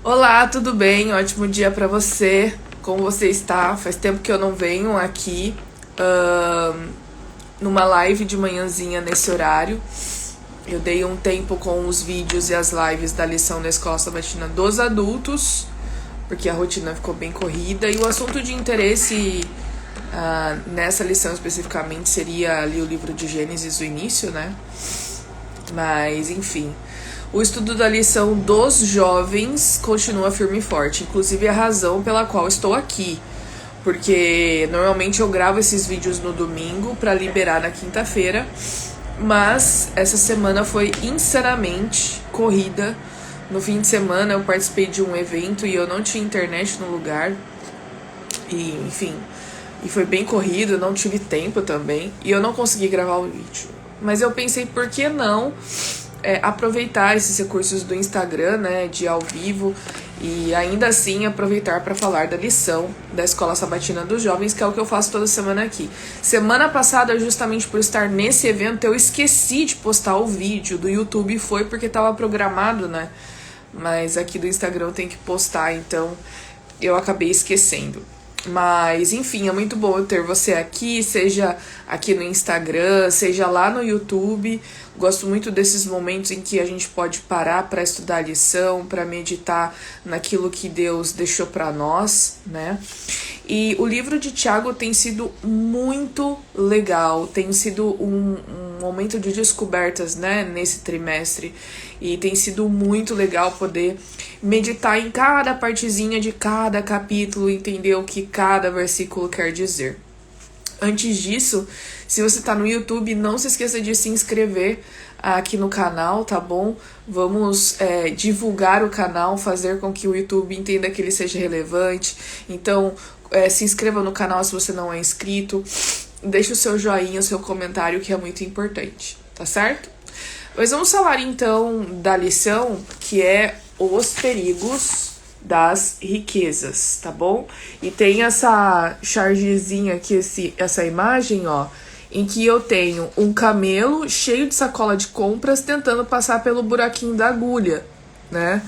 Olá, tudo bem? Ótimo dia pra você. Como você está? Faz tempo que eu não venho aqui numa live de manhãzinha nesse horário. Eu dei um tempo com os vídeos e as lives da lição da Escola Sabatina dos adultos, porque a rotina ficou bem corrida. E o assunto de interesse nessa lição especificamente seria ali o livro de Gênesis, o início, né? Mas, enfim, o estudo da lição dos jovens continua firme e forte. Inclusive a razão pela qual estou aqui. Porque normalmente eu gravo esses vídeos no domingo para liberar na quinta-feira. Mas essa semana foi insanamente corrida. No fim de semana eu participei de um evento e eu não tinha internet no lugar. E, enfim, e foi bem corrido, eu não tive tempo também. E eu não consegui gravar o vídeo. Mas eu pensei, por que não aproveitar esses recursos do Instagram, né, de ao vivo, e ainda assim aproveitar para falar da lição da Escola Sabatina dos Jovens, que é o que eu faço toda semana aqui. Semana passada, justamente por estar nesse evento, eu esqueci de postar o vídeo do YouTube, foi porque estava programado, né, mas aqui do Instagram eu tenho que postar, então eu acabei esquecendo. Mas, enfim, é muito bom ter você aqui, seja aqui no Instagram, seja lá no YouTube. Gosto muito desses momentos em que a gente pode parar para estudar a lição, para meditar naquilo que Deus deixou para nós, né? E o livro de Tiago tem sido muito legal, tem sido um momento de descobertas, né, nesse trimestre. E tem sido muito legal poder meditar em cada partezinha de cada capítulo, entender o que cada versículo quer dizer. Antes disso, se você tá no YouTube, não se esqueça de se inscrever aqui no canal, tá bom? Vamos divulgar o canal, fazer com que o YouTube entenda que ele seja relevante. Então, se inscreva no canal se você não é inscrito. Deixe o seu joinha, o seu comentário, que é muito importante, tá certo? Mas vamos falar então da lição, que é os perigos das riquezas, tá bom? E tem essa chargezinha aqui, essa imagem, ó, em que eu tenho um camelo cheio de sacola de compras tentando passar pelo buraquinho da agulha, né?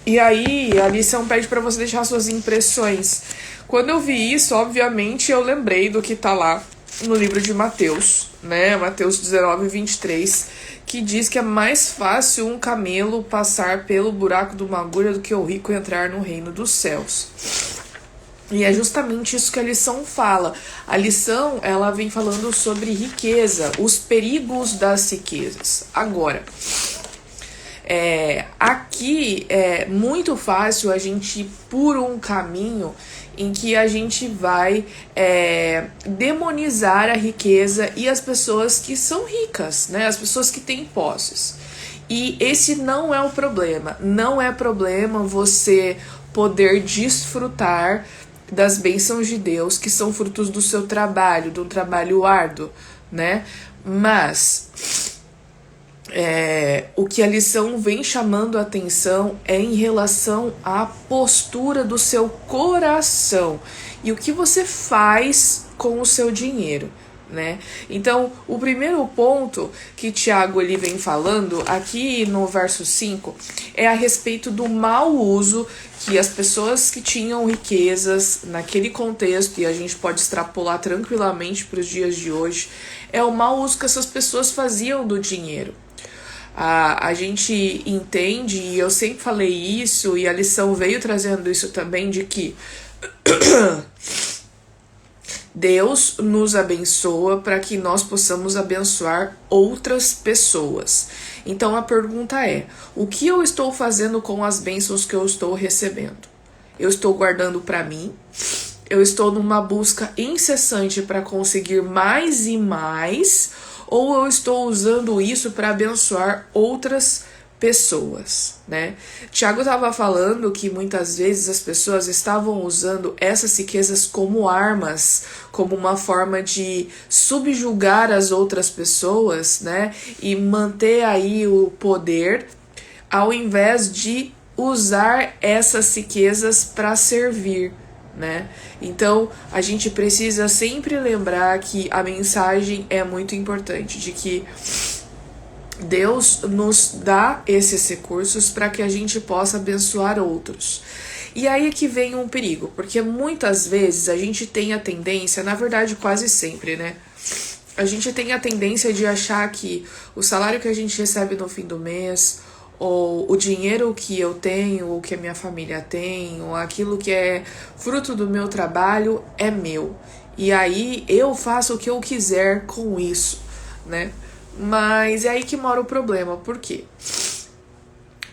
E aí a lição pede para você deixar suas impressões. Quando eu vi isso, obviamente, eu lembrei do que tá lá no livro de Mateus, né? Mateus 19:23, que diz que é mais fácil um camelo passar pelo buraco de uma agulha do que o rico entrar no reino dos céus. E é justamente isso que a lição fala. A lição, ela vem falando sobre riqueza, os perigos das riquezas. Agora, aqui é muito fácil a gente ir por um caminho em que a gente vai demonizar a riqueza e as pessoas que são ricas, né? As pessoas que têm posses. E esse não é o problema. Não é problema você poder desfrutar das bênçãos de Deus, que são frutos do seu trabalho, de um trabalho árduo, né? Mas o que a lição vem chamando a atenção é em relação à postura do seu coração e o que você faz com o seu dinheiro, né? Então, o primeiro ponto que Tiago ele vem falando aqui no verso 5 é a respeito do mau uso que as pessoas que tinham riquezas naquele contexto, e a gente pode extrapolar tranquilamente para os dias de hoje, é o mau uso que essas pessoas faziam do dinheiro. A gente entende, e eu sempre falei isso, e a lição veio trazendo isso também, de que Deus nos abençoa para que nós possamos abençoar outras pessoas. Então a pergunta é: o que eu estou fazendo com as bênçãos que eu estou recebendo? Eu estou guardando para mim? Eu estou numa busca incessante para conseguir mais e mais? Ou eu estou usando isso para abençoar outras pessoas, né? Tiago estava falando que muitas vezes as pessoas estavam usando essas riquezas como armas, como uma forma de subjugar as outras pessoas, né? E manter aí o poder, ao invés de usar essas riquezas para servir, né? Então a gente precisa sempre lembrar que a mensagem é muito importante, de que Deus nos dá esses recursos para que a gente possa abençoar outros. E aí é que vem um perigo, porque muitas vezes a gente tem a tendência, na verdade quase sempre, né? A gente tem a tendência de achar que o salário que a gente recebe no fim do mês, ou o dinheiro que eu tenho, ou que a minha família tem, ou aquilo que é fruto do meu trabalho é meu. E aí eu faço o que eu quiser com isso, né? Mas é aí que mora o problema, por quê?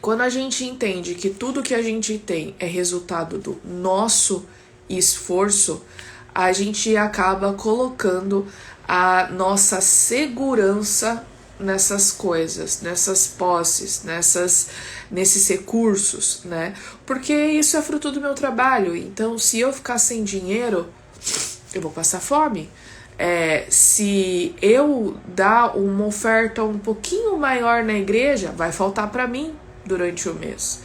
Quando a gente entende que tudo que a gente tem é resultado do nosso esforço, a gente acaba colocando a nossa segurança nessas coisas, nessas posses, nesses recursos, né? Porque isso é fruto do meu trabalho. Então, se eu ficar sem dinheiro, eu vou passar fome. Se eu dar uma oferta um pouquinho maior na igreja, vai faltar para mim durante o mês.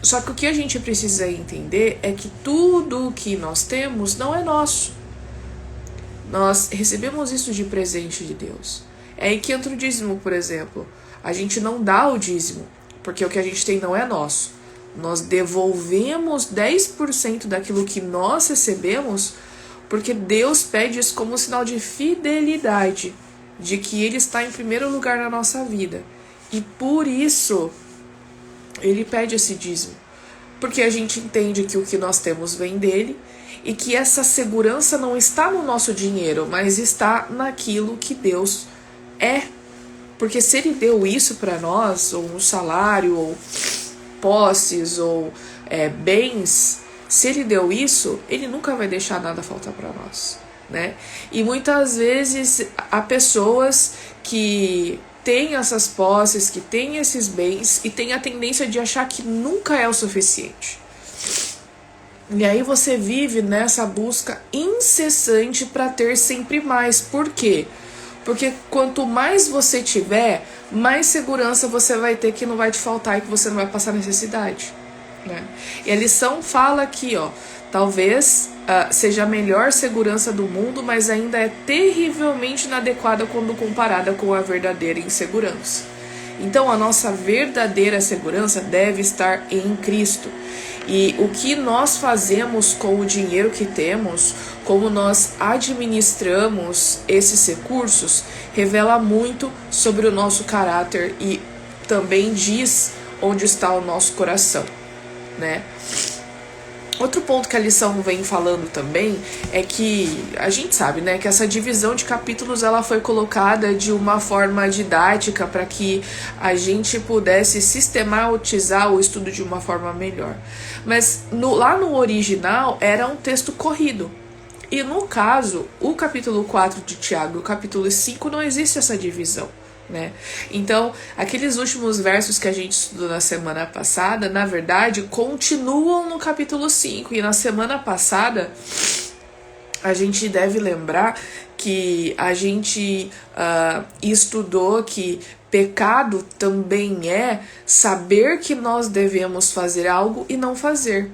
Só que o que a gente precisa entender é que tudo o que nós temos não é nosso. Nós recebemos isso de presente de Deus. É aí que entra o dízimo, por exemplo. A gente não dá o dízimo, porque o que a gente tem não é nosso. Nós devolvemos 10% daquilo que nós recebemos, porque Deus pede isso como um sinal de fidelidade, de que Ele está em primeiro lugar na nossa vida. E por isso, Ele pede esse dízimo. Porque a gente entende que o que nós temos vem dEle, e que essa segurança não está no nosso dinheiro, mas está naquilo que Deus é. Porque se Ele deu isso para nós, ou um salário, ou posses, ou bens, se Ele deu isso, Ele nunca vai deixar nada faltar para nós, né? E muitas vezes há pessoas que têm essas posses, que têm esses bens e têm a tendência de achar que nunca é o suficiente. E aí você vive nessa busca incessante para ter sempre mais. Por quê? Porque quanto mais você tiver, mais segurança você vai ter que não vai te faltar e que você não vai passar necessidade, né? E a lição fala aqui, talvez seja a melhor segurança do mundo, mas ainda é terrivelmente inadequada quando comparada com a verdadeira insegurança. Então a nossa verdadeira segurança deve estar em Cristo. E o que nós fazemos com o dinheiro que temos, como nós administramos esses recursos, revela muito sobre o nosso caráter e também diz onde está o nosso coração, né? Outro ponto que a lição vem falando também é que a gente sabe, né, que essa divisão de capítulos ela foi colocada de uma forma didática para que a gente pudesse sistematizar o estudo de uma forma melhor. Mas lá no original era um texto corrido. E no caso, o capítulo 4 de Tiago e o capítulo 5 não existe essa divisão, né? Então, aqueles últimos versos que a gente estudou na semana passada, na verdade, continuam no capítulo 5. E na semana passada, a gente deve lembrar que a gente estudou que pecado também é saber que nós devemos fazer algo e não fazer.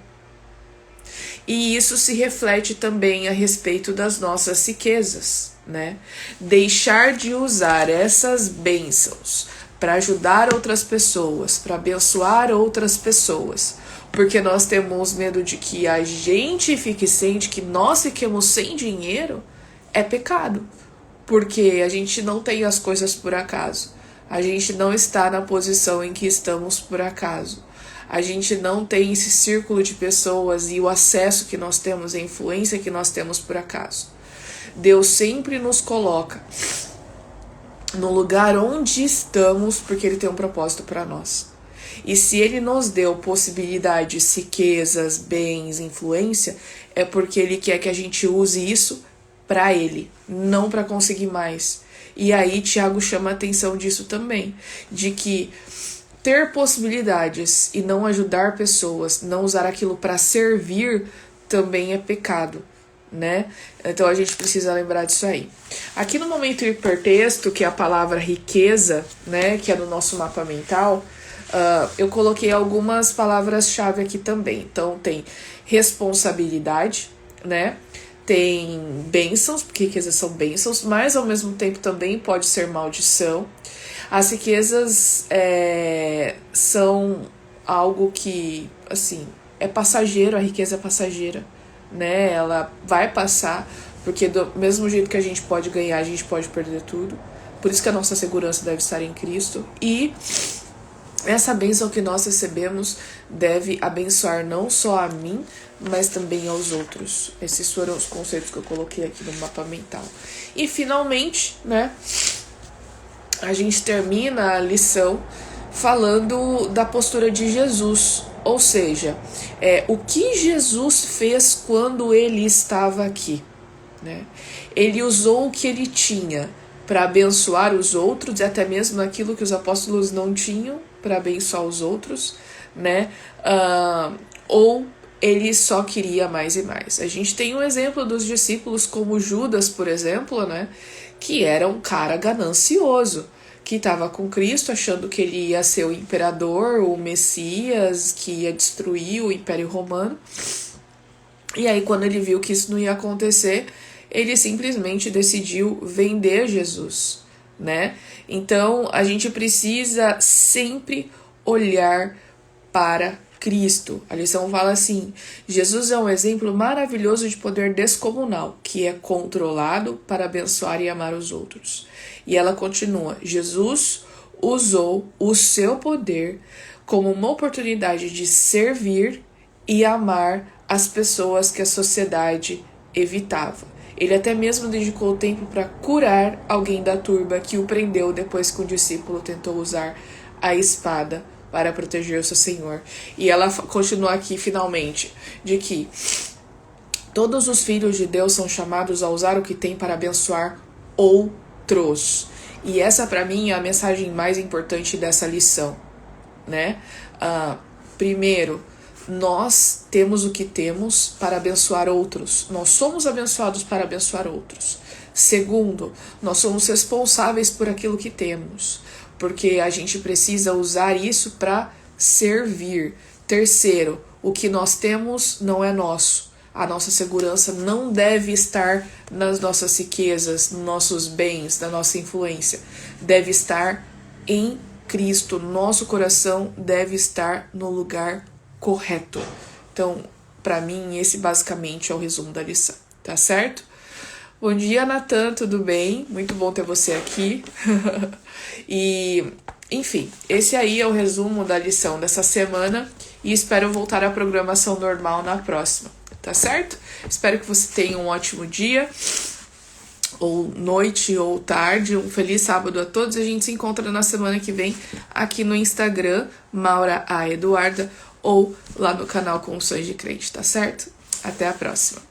E isso se reflete também a respeito das nossas riquezas, né? Deixar de usar essas bênçãos para ajudar outras pessoas, para abençoar outras pessoas, porque nós temos medo de que a gente fique sem, de que nós fiquemos sem dinheiro, é pecado. Porque a gente não tem as coisas por acaso. A gente não está na posição em que estamos por acaso. A gente não tem esse círculo de pessoas e o acesso que nós temos, a influência que nós temos por acaso. Deus sempre nos coloca no lugar onde estamos porque Ele tem um propósito para nós. E se Ele nos deu possibilidades, riquezas, bens, influência, é porque Ele quer que a gente use isso para Ele, não para conseguir mais. E aí Tiago chama a atenção disso também, de que ter possibilidades e não ajudar pessoas, não usar aquilo para servir, também é pecado, né? Então a gente precisa lembrar disso aí. Aqui no momento hipertexto, que é a palavra riqueza, né, que é no nosso mapa mental, eu coloquei algumas palavras-chave aqui também. Então tem responsabilidade, né? Tem bênçãos, porque riquezas são bênçãos, mas ao mesmo tempo também pode ser maldição. As riquezas são algo que, assim, é passageiro, a riqueza é passageira, né? Ela vai passar, porque do mesmo jeito que a gente pode ganhar, a gente pode perder tudo. Por isso que a nossa segurança deve estar em Cristo. E essa bênção que nós recebemos deve abençoar não só a mim, mas também aos outros. Esses foram os conceitos que eu coloquei aqui no mapa mental. E finalmente, né, a gente termina a lição falando da postura de Jesus. Ou seja, o que Jesus fez quando ele estava aqui, né? Ele usou o que ele tinha para abençoar os outros, e até mesmo aquilo que os apóstolos não tinham para abençoar os outros, né? Ou ele só queria mais e mais. A gente tem um exemplo dos discípulos como Judas, por exemplo, né? Que era um cara ganancioso, que estava com Cristo achando que ele ia ser o imperador, o Messias, que ia destruir o Império Romano. E aí, quando ele viu que isso não ia acontecer, ele simplesmente decidiu vender Jesus, né? Então, a gente precisa sempre olhar para Cristo. A lição fala assim: Jesus é um exemplo maravilhoso de poder descomunal, que é controlado para abençoar e amar os outros. E ela continua: Jesus usou o seu poder como uma oportunidade de servir e amar as pessoas que a sociedade evitava. Ele até mesmo dedicou o tempo para curar alguém da turba que o prendeu depois que um discípulo tentou usar a espada para proteger o seu senhor. E ela continua aqui finalmente, de que todos os filhos de Deus são chamados a usar o que tem para abençoar outros. E essa para mim é a mensagem mais importante dessa lição, né? Primeiro, nós temos o que temos para abençoar outros. Nós somos abençoados para abençoar outros. Segundo, nós somos responsáveis por aquilo que temos, porque a gente precisa usar isso para servir. Terceiro, o que nós temos não é nosso. A nossa segurança não deve estar nas nossas riquezas, nos nossos bens, na nossa influência. Deve estar em Cristo. Nosso coração deve estar no lugar correto. Então, para mim, esse basicamente é o resumo da lição, tá certo? Bom dia, Natan, tudo bem? Muito bom ter você aqui. E, enfim, esse aí é o resumo da lição dessa semana e espero voltar à programação normal na próxima, tá certo? Espero que você tenha um ótimo dia, ou noite, ou tarde, um feliz sábado a todos. A gente se encontra na semana que vem aqui no Instagram, Maura A. Eduarda, ou lá no canal Confissões de Crente, tá certo? Até a próxima.